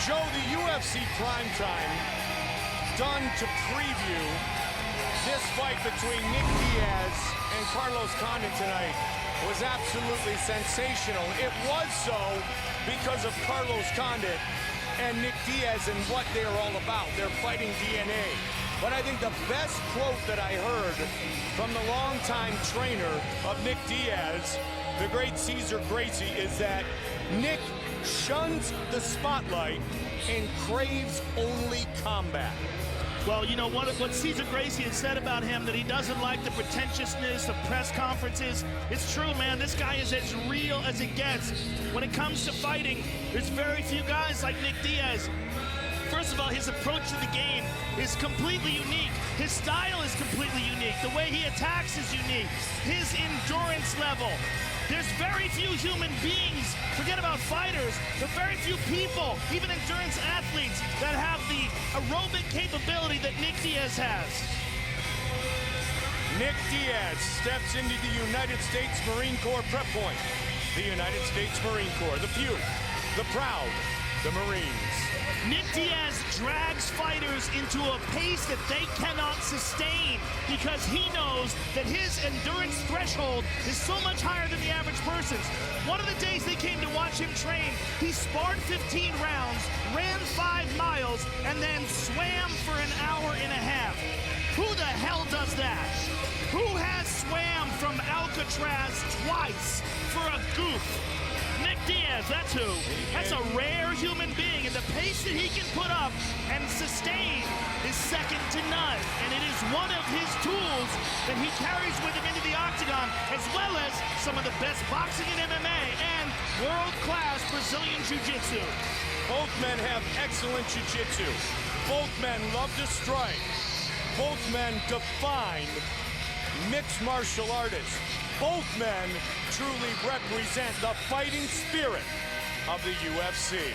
Joe, the UFC Primetime done to preview this fight between Nick Diaz and Carlos Condit tonight was absolutely sensational. It was so because of Carlos Condit and Nick Diaz and what they're all about, their fighting DNA. But I think the best quote that I heard from the longtime trainer of Nick Diaz, the great Cesar Gracie, is that Nick shuns the spotlight and craves only combat. Well, you know, what Cesar Gracie has said about him, that he doesn't like the pretentiousness of press conferences. It's true, man. This guy is as real as it gets. When it comes to fighting, there's very few guys like Nick Diaz. First of all, his approach to the game is completely unique. His style is completely unique. The way he attacks is unique. His endurance level. There's very few human beings, forget about fighters, but very few people, even endurance athletes, that have the aerobic capability that Nick Diaz has. Nick Diaz steps into the United States Marine Corps prep point. The United States Marine Corps, the few, the proud, the Marines. Nick Diaz drags fighters into a pace that they cannot sustain because he knows that his endurance threshold is so much higher than the average person's. One of the days they came to watch him train, he sparred 15 rounds, ran 5 miles, and then swam for an hour and a half. Who the hell does that? Who has swam from Alcatraz twice for a goof? Nick Diaz, that's who. That's a rare human being, and the pace that he can put up and sustain is second to none. And it is one of his tools that he carries with him into the octagon, as well as some of the best boxing in MMA and world-class Brazilian Jiu-Jitsu. Both men have excellent jiu-jitsu. Both men love to strike. Both men define mixed martial artists. Both men truly represent the fighting spirit of the UFC.